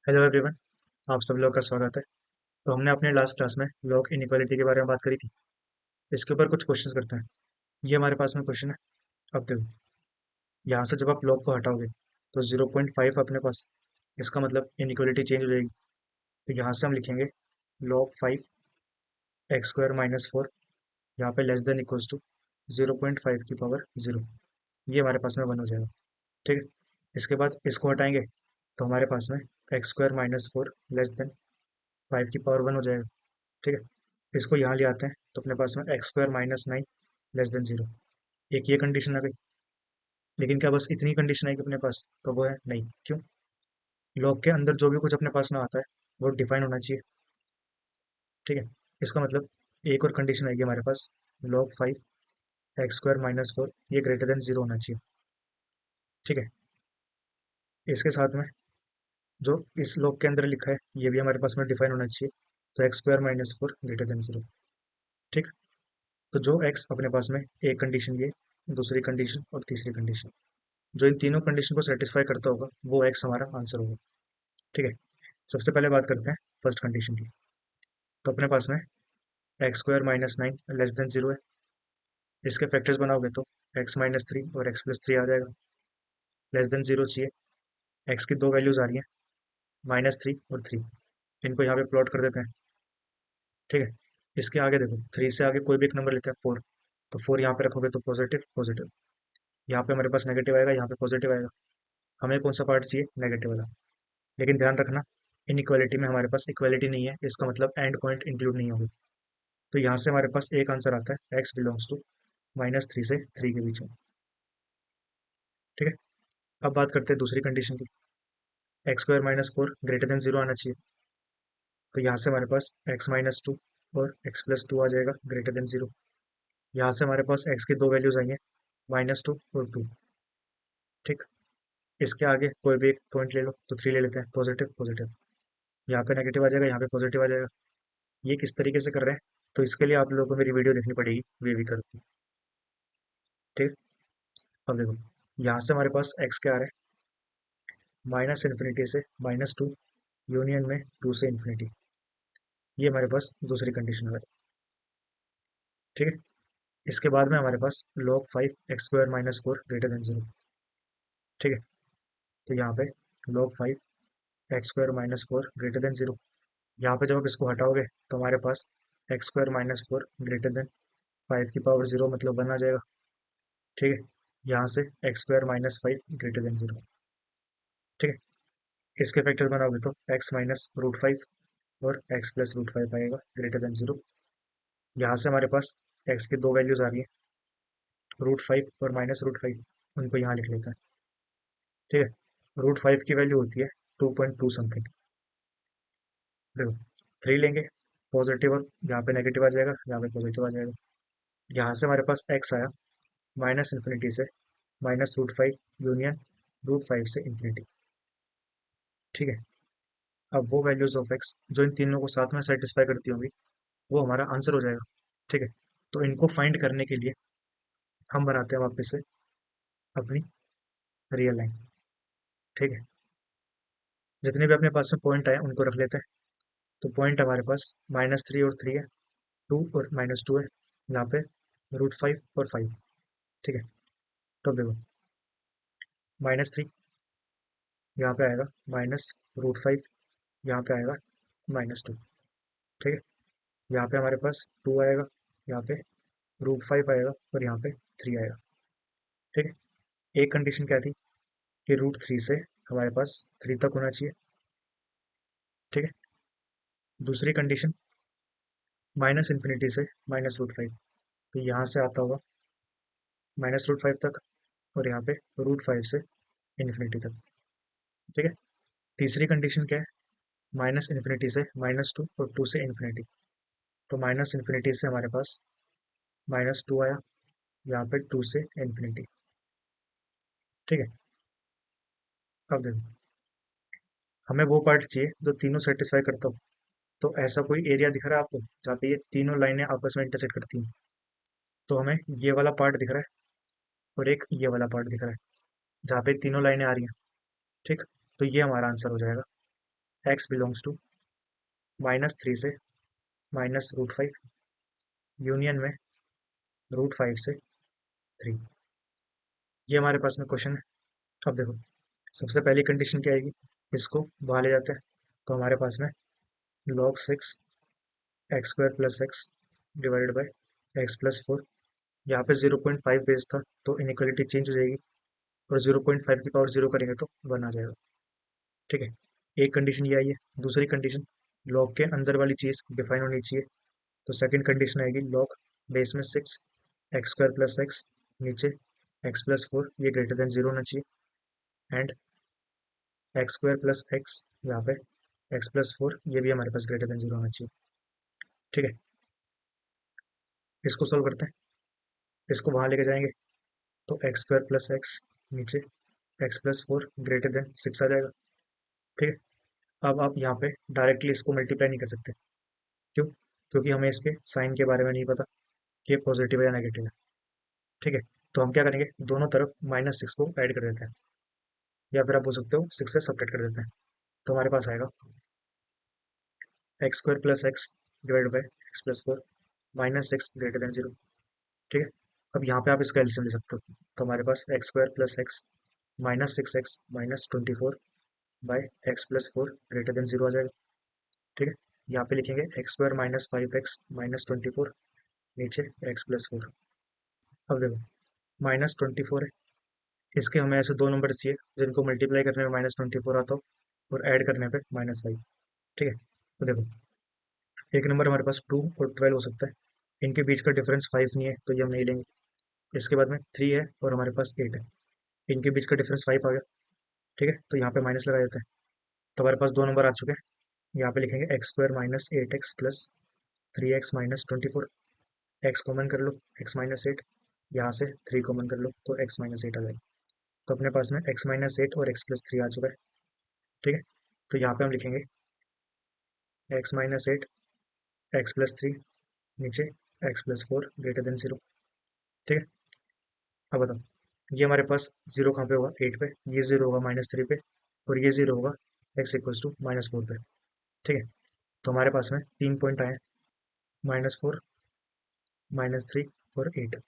Hello everyone. आप सब लोग का स्वागत है। तो हमने अपने लास्ट क्लास में लॉग इनइक्वालिटी के बारे में बात करी थी। इसके ऊपर कुछ क्वेश्चंस करते हैं। ये हमारे पास में क्वेश्चन है। अब देखो, यहाँ से जब आप लॉग को हटाओगे तो 0.5 अपने पास, इसका मतलब इनइक्वालिटी चेंज हो जाएगी। तो यहाँ से हम लिखेंगे log 5 x² - 4, यहाँ पे लेस देन इक्वल्स टू 0.5 की पावर 0। ये हमारे पास में 1 हो जाएगा। ठीक है। इसके बाद इसको हटाएंगे तो हमारे पास में x² - 4 लेस देन 5 की पावर 1 हो जाएगा। ठीक है। इसको यहाँ ले आते हैं तो अपने पास में x² - 9 लेस देन 0। एक ये कंडीशन आ गई। लेकिन क्या बस इतनी कंडीशन आएगी अपने पास? तो वो है नहीं। क्यों? लॉग के अंदर जो भी कुछ अपने पास में आता है वो डिफाइन होना चाहिए। ठीक है। इसका मतलब एक और कंडीशन आएगी हमारे पास, log 5 x² - 4 ये ग्रेटर देन 0 होना चाहिए। ठीक है। इसके साथ में जो इस लॉग के अंदर लिखा है ये भी हमारे पास में डिफाइन होना चाहिए। तो x² - 4 ग्रेटर देन 0। ठीक। तो जो x अपने पास में, एक कंडीशन ये, दूसरी कंडीशन और तीसरी कंडीशन, जो इन तीनों कंडीशन को सेटिस्फाई करता होगा वो एक्स हमारा आंसर होगा। ठीक है। सबसे पहले बात करते हैं फर्स्ट कंडीशन की। तो अपने पास में x² - 9 लेस देन 0 है। इसके फैक्टर्स बनाओगे तो x - 3 और x+3 आ जाएगा। लेस देन 0 चाहिए। x की दो वैल्यूज आ रही हैं, -3 और 3। इनको यहाँ पे प्लॉट कर देते हैं। ठीक है। इसके आगे देखो, 3 से आगे कोई भी एक नंबर लेते हैं, 4। तो 4 यहाँ पे रखोगे तो पॉजिटिव पॉजिटिव, यहाँ पे हमारे पास नेगेटिव आएगा, यहाँ पे पॉजिटिव आएगा। हमें कौन सा पार्ट चाहिए? नेगेटिव वाला। लेकिन ध्यान रखना, इनइक्वालिटी में हमारे पास इक्वालिटी नहीं है, इसका मतलब एंड पॉइंट इंक्लूड नहीं होगी। तो यहाँ से हमारे पास एक आंसर आता है, x बिलोंग्स टू -3 से 3 के बीच में। ठीक है। अब बात करते हैं दूसरी कंडीशन की। x² - 4 ग्रेटर देन 0 आना चाहिए। तो यहाँ से हमारे पास x - 2 और x+2 आ जाएगा ग्रेटर देन 0। यहाँ से हमारे पास x की दो वैल्यूज आई हैं, -2 और 2। ठीक। इसके आगे कोई भी एक पॉइंट ले लो, तो 3 ले लेते हैं, पॉजिटिव पॉजिटिव। यहाँ पे नेगेटिव आ जाएगा, यहाँ पे पॉजिटिव आ जाएगा। ये किस तरीके से कर रहे हैं? तो इसके लिए आप लोगों को मेरी वीडियो देखनी पड़ेगी, वे भी करके। ठीक। अब देखो, यहाँ से हमारे पास x क्या आ रहा है, -∞ से -2 यूनियन में 2 से इन्फिनिटी। ये हमारे पास दूसरी कंडीशन है। ठीक है। इसके बाद में हमारे पास log 5 x² - 4 ग्रेटर देन 0। ठीक है। तो यहाँ पे log 5 x² - 4 ग्रेटर देन 0। यहाँ पे जब आप इसको हटाओगे तो हमारे पास x² - 4 ग्रेटर देन 5 की पावर 0 मतलब 1 आ जाएगा। ठीक है। यहाँ से x² - 5 ग्रेटर देन 0। ठीक है। इसके फैक्टर बनाओगे तो x -√5 और x+√5 आएगा ग्रेटर देन 0। यहाँ से हमारे पास x की दो वैल्यूज आ रही है, √5 और -√5। उनको यहाँ लिख लेते हैं। ठीक है। √5 की वैल्यू होती है 2.2 समथिंग। देखो, 3 लेंगे, पॉजिटिव और यहाँ पे नेगेटिव आ जाएगा, यहाँ पे पॉजिटिव आ जाएगा। यहाँ से हमारे पास x आया -∞ से -√5 यूनियन √5 से इन्फिनिटी। ठीक है। अब वो वैल्यूज ऑफ x जो इन तीनों को साथ में सेटिस्फाई करती होंगी वो हमारा आंसर हो जाएगा। ठीक है। तो इनको फाइंड करने के लिए हम बनाते हैं वापस से अपनी रियल लाइन। ठीक है। जितने भी अपने पास में पॉइंट आए उनको रख लेते हैं। तो पॉइंट हमारे पास -3 और 3 है, 2 और -2 है, यहाँ पे √5 और 5। ठीक है। तो देखो, -3 यहाँ पे आएगा, -√5 यहाँ पे आएगा, -2। ठीक है। यहाँ पे हमारे पास 2 आएगा, यहाँ पे √5 आएगा और यहाँ पे 3 आएगा। ठीक है। एक कंडीशन क्या थी कि √3 से हमारे पास 3 तक होना चाहिए। ठीक है। दूसरी कंडीशन -∞ से -√5, तो यहाँ से आता होगा -√5 तक और यहाँ पे √5 से इन्फिनिटी तक। ठीक है। तीसरी कंडीशन क्या है, -∞ से -2 और 2 से इन्फिनिटी। तो -∞ से हमारे पास -2 आया, यहाँ पे 2 से इन्फिनिटी। ठीक है। अब देखो, हमें वो पार्ट चाहिए जो तीनों सेटिस्फाई करता हो। तो ऐसा कोई एरिया दिख रहा है आपको जहाँ पे ये तीनों लाइनें आपस में इंटरसेक्ट करती हैं? तो हमें ये वाला पार्ट दिख रहा है और एक ये वाला पार्ट दिख रहा है जहाँ पे तीनों लाइनें आ रही हैं। ठीक। तो ये हमारा आंसर हो जाएगा, एक्स बिलोंग्स टू -3 से -√5 यूनियन में √5 से 3। ये हमारे पास में क्वेश्चन है। अब देखो, सबसे पहली कंडीशन क्या आएगी, इसको बाहर ले जाते हैं तो हमारे पास में log 6 x square plus x divided by x plus 4। यहाँ पे 0.5 बेस था तो इनइक्वालिटी चेंज हो जाएगी, और 0.5 की पावर 0 करेंगे तो 1 आ जाएगा। ठीक है, एक कंडीशन ये आई है। दूसरी कंडीशन, लॉग के अंदर वाली चीज़ डिफाइन होनी चाहिए, तो सेकंड कंडीशन आएगी लॉग बेस में 6 एक्स स्क्वायर प्लस एक्स, नीचे एक्स प्लस 4, ये ग्रेटर देन 0 होना चाहिए, and x square plus x, यहाँ पे एक्स प्लस 4, ये भी हमारे पास ग्रेटर देन 0 होना चाहिए। ठीक है, इसको सोल्व करते हैं। इसको वहाँ लेके जाएंगे तो एक्स स्क्वायर प्लस एक्स, नीचे एक्स प्लस 4 ग्रेटर देन 6 आ जाएगा। ठीक है, अब आप यहाँ पे डायरेक्टली इसको मल्टीप्लाई नहीं कर सकते। क्यों? क्योंकि हमें इसके साइन के बारे में नहीं पता कि ये पॉजिटिव है या नेगेटिव है। ठीक है, तो हम क्या करेंगे, दोनों तरफ -6 को ऐड कर देते हैं, या फिर आप बोल सकते हो 6 से सब्ट्रैक्ट कर देते हैं। तो हमारे पास आएगा x square plus x divide by x plus 4 -6 greater than 0। ठीक है, अब यहाँ पे आप इसका एलसीएम ले सकते हो, तो हमारे पास x square plus x -6x -24 by x plus 4 greater than 0 आ जाएगा। ठीक है, यहाँ पे लिखेंगे एक्स स्क्वायर -5x -24, नीचे एक्स प्लस 4। अब देखो, -24 है, इसके हमें ऐसे दो नंबर चाहिए जिनको मल्टीप्लाई करने में -24 आता हो और ऐड करने पे -5। ठीक है, तो देखो, एक नंबर हमारे पास 2 और 12 हो सकता है, इनके बीच का डिफरेंस 5 नहीं है तो ये हम नहीं लेंगे। इसके बाद में 3 है और हमारे पास 8 है, इनके बीच का डिफरेंस 5 आ गया। ठीक है, तो यहाँ पे माइनस लगा देते हैं, तो हमारे पास दो नंबर आ चुके हैं। यहाँ पे लिखेंगे x square -8x plus 3x -24, x common कर लो, x-8, यहाँ से 3 कॉमन कर लो तो x-8 आ जाएगा। तो अपने पास में x-8 और x+3 आ चुका है। ठीक है, तो यहाँ पे हम लिखेंगे x-8 x+3, नीचे x+4 ग्रेटर देन 0। ठीक है, अब बताओ, ये हमारे पास 0 कहाँ पे होगा, 8 पे, ये 0 होगा -3 पे, और ये 0 होगा x = -4 पे। ठीक है, तो हमारे पास में 3 पॉइंट आए, -4 -3 और 8।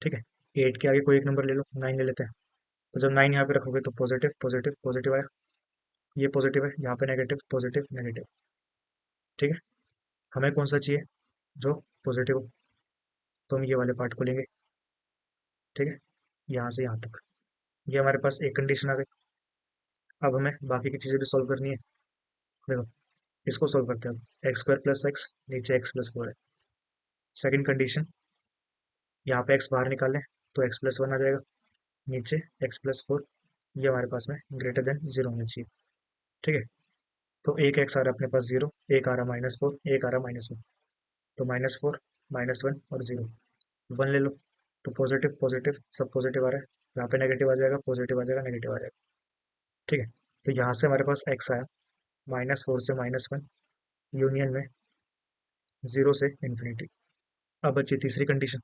ठीक है, 8 के आगे कोई एक नंबर ले लो, 9 ले लेते हैं। तो जब 9 यहाँ पे रखोगे तो पॉजिटिव पॉजिटिव पॉजिटिव आया, ये पॉजिटिव है, यहाँ पे नेगेटिव पॉजिटिव नेगेटिव। ठीक है, हमें कौन सा चाहिए, जो पॉजिटिव हो, तो हम ये वाले पार्ट को लेंगे। ठीक है, यहाँ से यहाँ तक, ये हमारे पास एक कंडीशन आ गई। अब हमें बाकी की चीज़ें भी सॉल्व करनी है। देखो, इसको सॉल्व करते हैं। अब एक्स स्क्वायर प्लस एक्स, नीचे x+4 है। सेकंड कंडीशन, यहाँ पे x बाहर निकाल लें तो x+1 आ जाएगा, नीचे x+4, ये हमारे पास में ग्रेटर देन 0 होना चाहिए। ठीक है, तो एक एक्स आ रहा है अपने पास 0, एक आ रहा -4, एक आ रहा -1, तो -4 -1 और 0, 1 ले लो, तो पॉजिटिव पॉजिटिव सब पॉजिटिव आ रहा है, यहाँ पे नेगेटिव आ जाएगा, पॉजिटिव आ जाएगा, नेगेटिव आ जाएगा। ठीक है, तो यहाँ से हमारे पास x आया -4 से -1 यूनियन में 0 से इन्फिनिटी। अब बची तीसरी कंडीशन,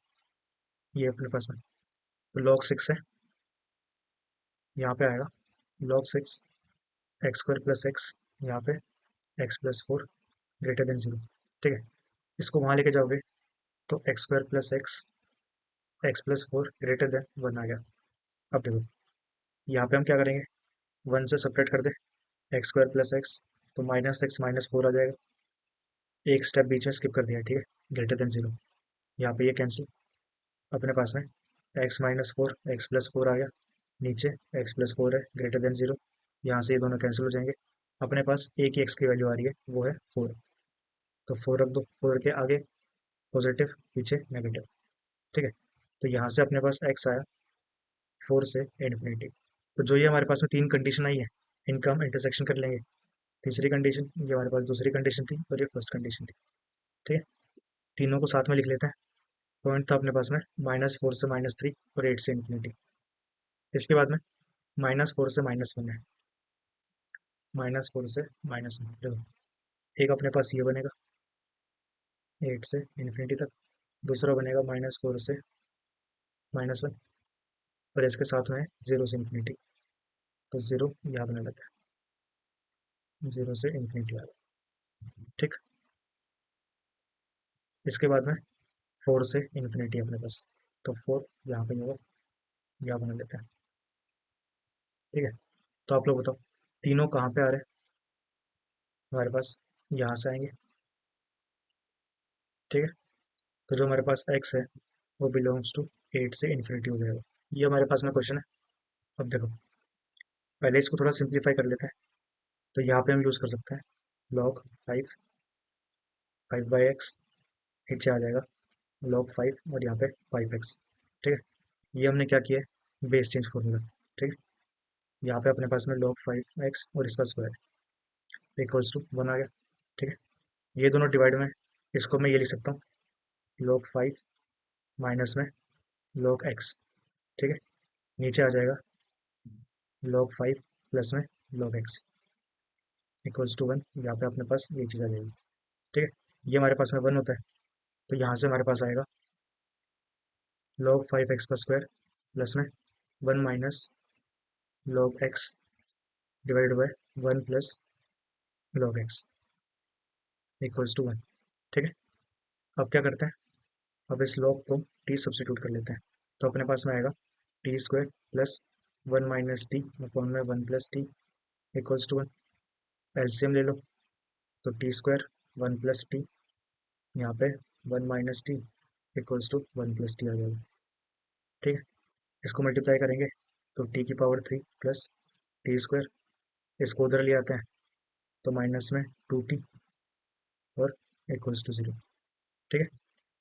ये अपने पास में, तो log 6 है, यहाँ पे आएगा log 6 x square plus x, यहाँ पे x+4 ग्रेटर देन 0। ठीक है, इसको वहाँ लेके जाओगे तो x square plus x+4 greater than 1 आ गया। अब देखो, यहाँ पे हम क्या करेंगे, 1 से सपरेट कर दे एक्स स्क्वायर प्लस एक्स, तो -x -4 आ जाएगा, एक स्टेप बीच में स्किप कर दिया। ठीक है, ग्रेटर देन 0, यहाँ पे ये कैंसिल, अपने पास में x-4 x+4 आ गया, नीचे x+4 है ग्रेटर देन 0, यहाँ से ये दोनों कैंसिल हो जाएंगे। अपने पास एक ही x की वैल्यू आ रही है, वो है 4, तो 4 रख दो, 4 के आगे पॉजिटिव, पीछे नेगेटिव। ठीक है, तो यहाँ से अपने पास x आया 4 से इन्फिनिटी। तो जो ये हमारे पास में तीन कंडीशन आई है, इनका हम इंटरसेक्शन कर लेंगे। तीसरी कंडीशन, ये हमारे पास दूसरी कंडीशन थी और ये फर्स्ट कंडीशन थी। ठीक है, तीनों को साथ में लिख लेते हैं। पॉइंट था अपने पास में -4 से -3 और 8 से इन्फिनिटी। इसके बाद में -4 से -1 है, -4 से -1, देखो, एक अपने पास ये बनेगा 8 से इन्फिनिटी तक, दूसरा बनेगा -4 से -1, और इसके साथ में 0 से इन्फिनिटी, तो 0 यहाँ बना लेता है। 0 से इन्फिनिटी आ गया। ठीक। इसके बाद में 4 से इन्फिनिटी अपने पास, तो 4 यहाँ पे होगा, यहाँ बना लेते हैं। ठीक है, तो आप लोग बताओ तीनों कहाँ पे आ रहे हैं हमारे पास, यहाँ से आएंगे। ठीक है, तो जो हमारे पास x है वो बिलोंग्स टू 8 से इन्फिनिटी हो जाएगा। ये हमारे पास में क्वेश्चन है। अब देखो पहले इसको थोड़ा सिंप्लीफाई कर लेते हैं, तो यहाँ पे हम यूज़ कर सकते हैं log 5, 5/x, नीचे आ जाएगा log 5 और यहाँ पे 5x। ठीक है, ये हमने क्या किया है, बेस चेंज फॉर्मूला। ठीक है, यहाँ पे अपने पास में log 5x और इसका स्क्वायर इक्वल्स टू 1 आ गया। ठीक है, ये दोनों डिवाइड में, इसको मैं ये लिख सकता हूँ log 5 माइनस में log x। ठीक है, नीचे आ जाएगा log 5 प्लस में log x इक्वल्स टू 1। यहाँ पे अपने पास ये चीज़ आ जाएगी। ठीक है, ये हमारे पास में 1 होता है, तो यहाँ से हमारे पास आएगा log 5x का स्क्वायर प्लस में 1 minus log x divide by 1 plus log x equals to 1। ठीक है, अब क्या करते हैं, अब इस log को t सब्स्टिट्यूट कर लेते हैं, तो अपने पास में आएगा t square plus 1 minus t upon में 1 plus t equals to 1। LCM ले लो, तो टी स्क्वायर 1 प्लस टी, यहाँ पे 1 minus T equals to 1 plus T आ जाएगा। ठीक है, इसको मल्टीप्लाई करेंगे तो टी की पावर 3 प्लस टी स्क्वायर, इसको उधर ले आते हैं तो माइनस में 2t और इक्वल्स टू 0। ठीक है,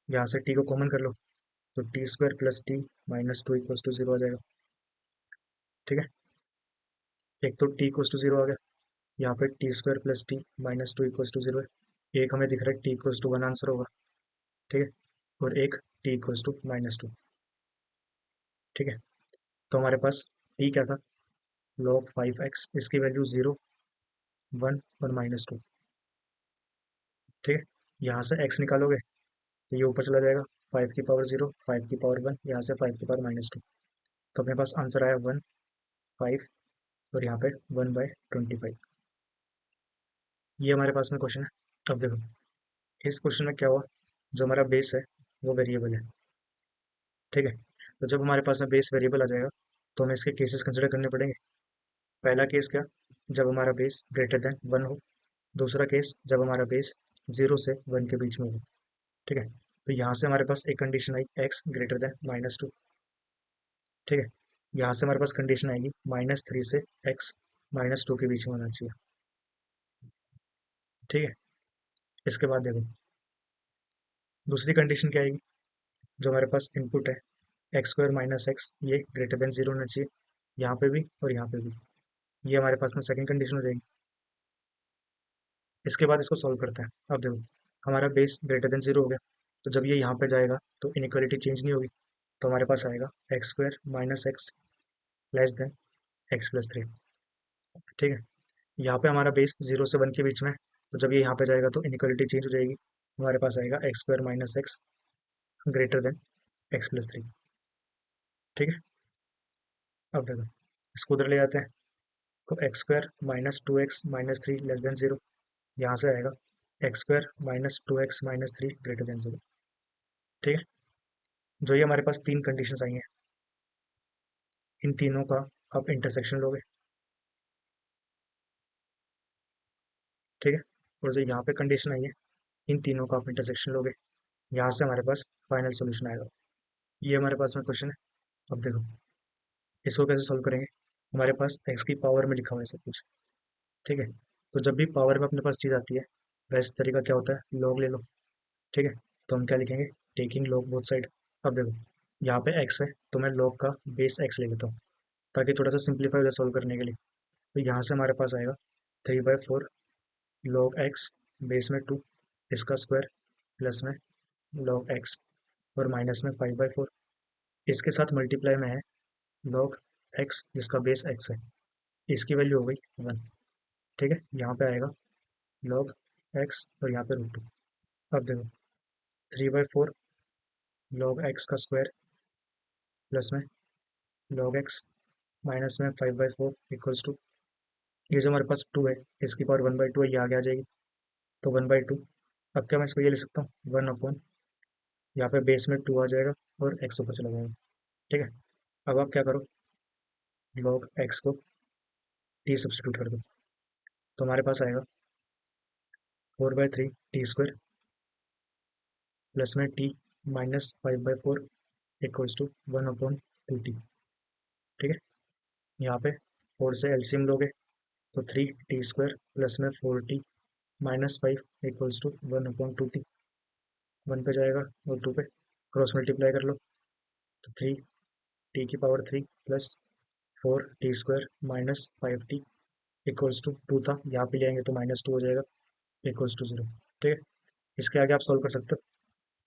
यहाँ से t को कॉमन कर लो, तो t square plus t minus 2 equals to 0 आ जाएगा। ठीक है, एक तो t इक्वल्स टू 0 आ गया, यहाँ पे t square plus t minus 2 equals to 0 है। एक हमें दिख रहा है टी इक्वल्स टू 1 आंसर होगा। ठीक है, और एक टी इक्वल्स टू -2। ठीक है, तो हमारे पास टी क्या था, log 5x, इसकी वैल्यू 0, 1 और -2। ठीक है, यहाँ से x निकालोगे तो ये ऊपर चला जाएगा, 5 की पावर 0, 5 की पावर 1, यहाँ से 5 की पावर -2, तो अपने पास आंसर आया 1, 5 और यहाँ पे 1/25। ये हमारे पास में क्वेश्चन है। अब देखो इस क्वेश्चन में क्या हुआ, जो हमारा बेस है वो वेरिएबल है। ठीक है, तो जब हमारे पास में बेस वेरिएबल आ जाएगा तो हमें इसके केसेस कंसिडर करने पड़ेंगे। पहला केस क्या, जब हमारा बेस ग्रेटर देन 1 हो। दूसरा केस जब हमारा बेस 0 से 1 के बीच में हो। ठीक है, तो यहाँ से हमारे पास एक कंडीशन आई x ग्रेटर देन -2। ठीक है, यहाँ से हमारे पास कंडीशन आएगी -3 से x -2 के बीच में होना चाहिए। ठीक है, इसके बाद देखो दूसरी कंडीशन क्या आएगी, जो हमारे पास इनपुट है x² माइनस एक्स, ये ग्रेटर देन 0 होना चाहिए, यहाँ पे भी और यहाँ पे भी। ये हमारे पास में सेकंड कंडीशन हो जाएगी। इसके बाद इसको सॉल्व करते हैं। अब देखो हमारा बेस ग्रेटर देन 0 हो गया, तो जब ये यहाँ पे जाएगा तो इनइक्वालिटी चेंज नहीं होगी, तो हमारे पास आएगा x² minus x less than x+3। ठीक है, यहाँ पे हमारा बेस 0 से 1 के बीच में है, तो जब ये यहाँ पे जाएगा तो इनइक्वालिटी चेंज हो जाएगी, हमारे पास आएगा x² minus x greater than x+3। ठीक है, अब देखो इसको उधर ले जाते हैं, तो x² -2x-3 लेस देन 0, यहाँ से आएगा x² -2x-3 ग्रेटर देन 0। ठीक है, जो ये हमारे पास तीन कंडीशंस आई हैं, इन तीनों का आप इंटरसेक्शन लोगे। ठीक है, और जो यहाँ पे कंडीशन आई है, इन तीनों का आप इंटरसेक्शन लोगे, यहाँ से हमारे पास फाइनल सोल्यूशन आएगा। ये हमारे पास में क्वेश्चन है। अब देखो इसको कैसे सॉल्व करेंगे, हमारे पास एक्स की पावर में लिखा हुआ है सब कुछ। ठीक है, तो जब भी पावर में अपने पास चीज़ आती है, वैसे तरीका क्या होता है, लॉग ले लो। ठीक है, तो हम क्या लिखेंगे, टेकिंग लॉग बोथ साइड। अब देखो यहाँ पे एक्स है, तो मैं लॉग का बेस एक्स ले लेता हूँ, ताकि थोड़ा सा सिंप्लीफाई हो जाए सॉल्व करने के लिए। तो यहाँ से हमारे पास आएगा 3/4 log x बेस में 2, इसका स्क्वायर प्लस में log x और माइनस में 5/4, इसके साथ मल्टीप्लाई में है log x जिसका बेस x है, इसकी वैल्यू हो गई 1। ठीक है, यहाँ पे आएगा log x और यहाँ पे √2। अब देखो 3/4 log x का स्क्वायर प्लस में log x माइनस में 5/4 इक्वल्स टू ये जो हमारे पास टू है, इसकी पावर 1/2 है, ये आगे आ जाएगी, तो 1/2। अब क्या मैं इसको ये लिख सकता हूँ, 1/, यहाँ पे बेस में 2 आ जाएगा और एक्स ऊपर चला जाएगा। ठीक है, अब आप क्या करो, लॉग एक्स को टी सब्सिट्यूट कर दो, तो हमारे पास आएगा 4/3 t² प्लस में T minus 5/4 equals to 1/2t। ठीक है, यहाँ पे 4 से एलसीएम लोगे तो 3t² प्लस में 4t minus 5 equals to 1/2t। 1 पे जाएगा और 2 पे क्रॉस मल्टीप्लाई कर लो, तो 3t³ plus 4t² minus 5t equals to 2 था, यहाँ पे ले आएंगे तो -2 हो जाएगा, इक्वल्स टू 0। ठीक है, इसके आगे आप सॉल्व कर सकते हो।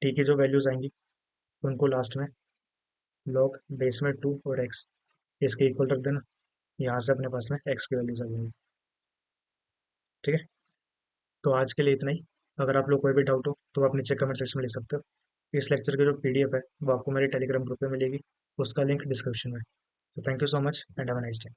टी की जो वैल्यूज आएंगी उनको लास्ट में लॉग बेस में 2 और एक्स इसके इक्वल रख देना, यहाँ से अपने पास में एक्स की वैल्यूज आ जाएंगी। ठीक है, तो आज के लिए इतना ही। अगर आप लोग कोई भी डाउट हो तो आप नीचे कमेंट सेक्शन में लिख सकते हो। इस लेक्चर की जो पीडीएफ है वो आपको मेरे टेलीग्राम ग्रुप पे मिलेगी, उसका लिंक डिस्क्रिप्शन में। तो thank you so much and have a nice day.